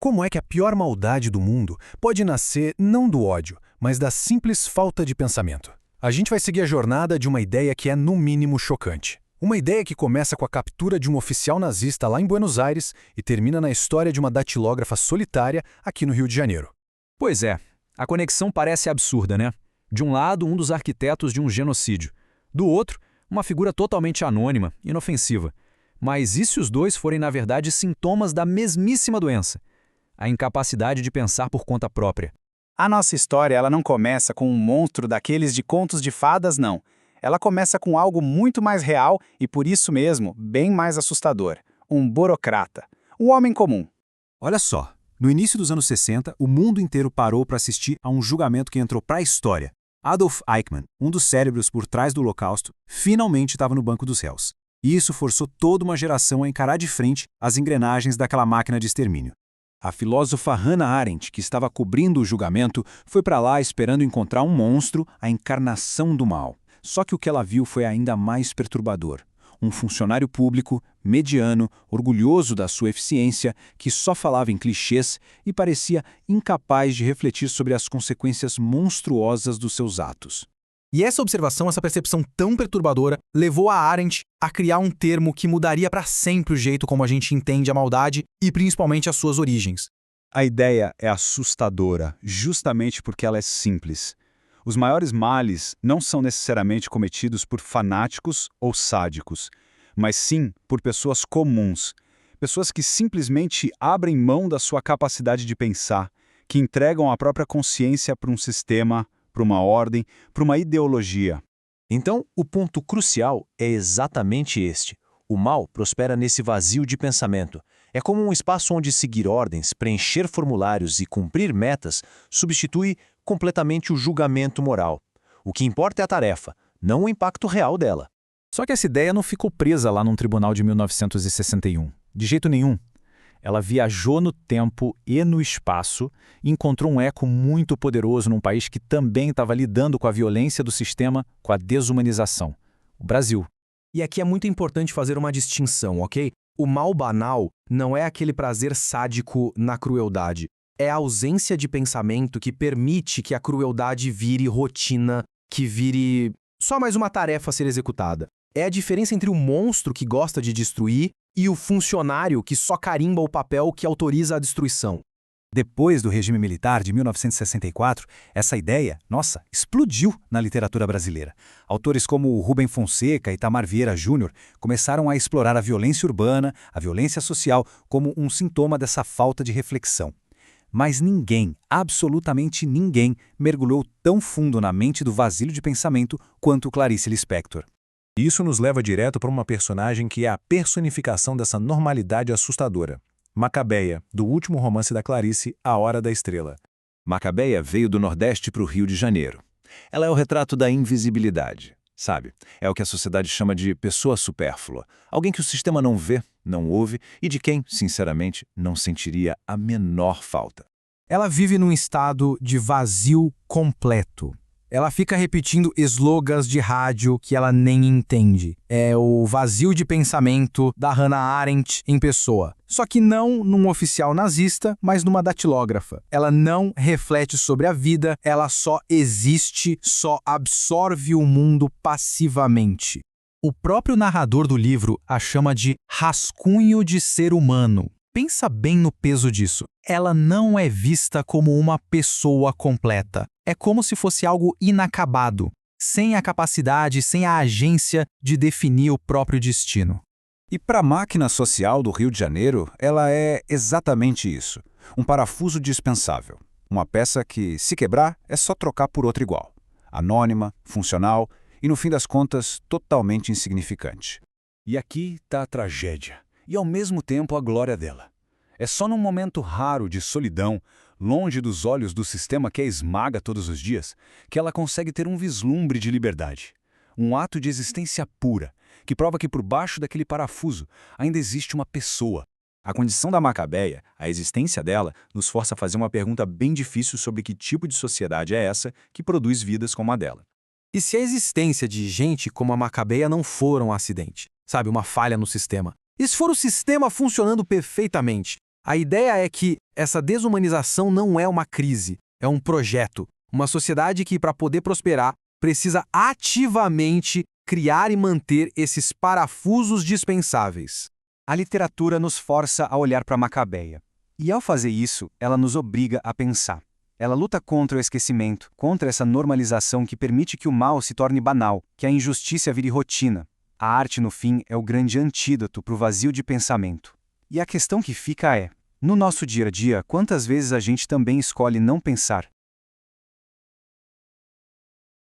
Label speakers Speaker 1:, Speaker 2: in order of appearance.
Speaker 1: como é que a pior maldade do mundo pode nascer não do ódio, mas da simples falta de pensamento. A gente vai seguir a jornada de uma ideia que é, no mínimo, chocante. Uma ideia que começa com a captura de um oficial nazista lá em Buenos Aires e termina na história de uma datilógrafa solitária aqui no Rio de Janeiro.
Speaker 2: Pois é, a conexão parece absurda, né? De um lado, um dos arquitetos de um genocídio. Do outro, uma figura totalmente anônima, inofensiva. Mas e se os dois forem, na verdade, sintomas da mesmíssima doença? A incapacidade de pensar por conta própria.
Speaker 3: A nossa história ela não começa com um monstro daqueles de contos de fadas, não. Ela começa com algo muito mais real e, por isso mesmo, bem mais assustador. Um burocrata. Um homem comum.
Speaker 4: Olha só, no início dos anos 60, o mundo inteiro parou para assistir a um julgamento que entrou para a história. Adolf Eichmann, um dos cérebros por trás do Holocausto, finalmente estava no banco dos réus. E isso forçou toda uma geração a encarar de frente as engrenagens daquela máquina de extermínio. A filósofa Hannah Arendt, que estava cobrindo o julgamento, foi para lá esperando encontrar um monstro, a encarnação do mal. Só que o que ela viu foi ainda mais perturbador. Um funcionário público, mediano, orgulhoso da sua eficiência, que só falava em clichês e parecia incapaz de refletir sobre as consequências monstruosas dos seus atos.
Speaker 1: E essa observação, essa percepção tão perturbadora, levou a Arendt a criar um termo que mudaria para sempre o jeito como a gente entende a maldade e principalmente as suas origens.
Speaker 4: A ideia é assustadora, justamente porque ela é simples. Os maiores males não são necessariamente cometidos por fanáticos ou sádicos, mas sim por pessoas comuns, pessoas que simplesmente abrem mão da sua capacidade de pensar, que entregam a própria consciência para um sistema, para uma ordem, para uma ideologia.
Speaker 5: Então, o ponto crucial é exatamente este. O mal prospera nesse vazio de pensamento. É como um espaço onde seguir ordens, preencher formulários e cumprir metas substitui completamente o julgamento moral. O que importa é a tarefa, não o impacto real dela.
Speaker 2: Só que essa ideia não ficou presa lá num tribunal de 1961. De jeito nenhum. Ela viajou no tempo e no espaço e encontrou um eco muito poderoso num país que também estava lidando com a violência do sistema, com a desumanização. O Brasil.
Speaker 1: E aqui é muito importante fazer uma distinção, ok? O mal banal não é aquele prazer sádico na crueldade. É a ausência de pensamento que permite que a crueldade vire rotina, que vire só mais uma tarefa a ser executada. É a diferença entre o monstro que gosta de destruir e o funcionário que só carimba o papel que autoriza a destruição.
Speaker 4: Depois do regime militar de 1964, essa ideia, explodiu na literatura brasileira. Autores como Rubem Fonseca e Itamar Vieira Júnior começaram a explorar a violência urbana, a violência social, como um sintoma dessa falta de reflexão. Mas ninguém, absolutamente ninguém, mergulhou tão fundo na mente do vazio de pensamento quanto Clarice Lispector.
Speaker 6: Isso nos leva direto para uma personagem que é a personificação dessa normalidade assustadora. Macabeia, do último romance da Clarice, A Hora da Estrela.
Speaker 5: Macabeia veio do Nordeste para o Rio de Janeiro. Ela é o retrato da invisibilidade, sabe? É o que a sociedade chama de pessoa supérflua. Alguém que o sistema não vê, não ouve e de quem, sinceramente, não sentiria a menor falta.
Speaker 1: Ela vive num estado de vazio completo. Ela fica repetindo slogans de rádio que ela nem entende. É o vazio de pensamento da Hannah Arendt em pessoa. Só que não num oficial nazista, mas numa datilógrafa. Ela não reflete sobre a vida, ela só existe, só absorve o mundo passivamente. O próprio narrador do livro a chama de rascunho de ser humano. Pensa bem no peso disso. Ela não é vista como uma pessoa completa. É como se fosse algo inacabado, sem a capacidade, sem a agência de definir o próprio destino.
Speaker 4: E para a máquina social do Rio de Janeiro, ela é exatamente isso. Um parafuso dispensável. Uma peça que, se quebrar, é só trocar por outra igual. Anônima, funcional e, no fim das contas, totalmente insignificante. E aqui está a tragédia. E, ao mesmo tempo, a glória dela. É só num momento raro de solidão, longe dos olhos do sistema que a esmaga todos os dias, que ela consegue ter um vislumbre de liberdade. Um ato de existência pura, que prova que por baixo daquele parafuso ainda existe uma pessoa. A condição da Macabeia, a existência dela, nos força a fazer uma pergunta bem difícil sobre que tipo de sociedade é essa que produz vidas como a dela.
Speaker 1: E se a existência de gente como a Macabeia não for um acidente? Sabe, uma falha no sistema? E se for o sistema funcionando perfeitamente? A ideia é que essa desumanização não é uma crise, é um projeto. Uma sociedade que, para poder prosperar, precisa ativamente criar e manter esses parafusos dispensáveis.
Speaker 3: A literatura nos força a olhar para Macabeia. E ao fazer isso, ela nos obriga a pensar. Ela luta contra o esquecimento, contra essa normalização que permite que o mal se torne banal, que a injustiça vire rotina. A arte, no fim, é o grande antídoto para o vazio de pensamento. E a questão que fica é: no nosso dia a dia, quantas vezes a gente também escolhe não pensar?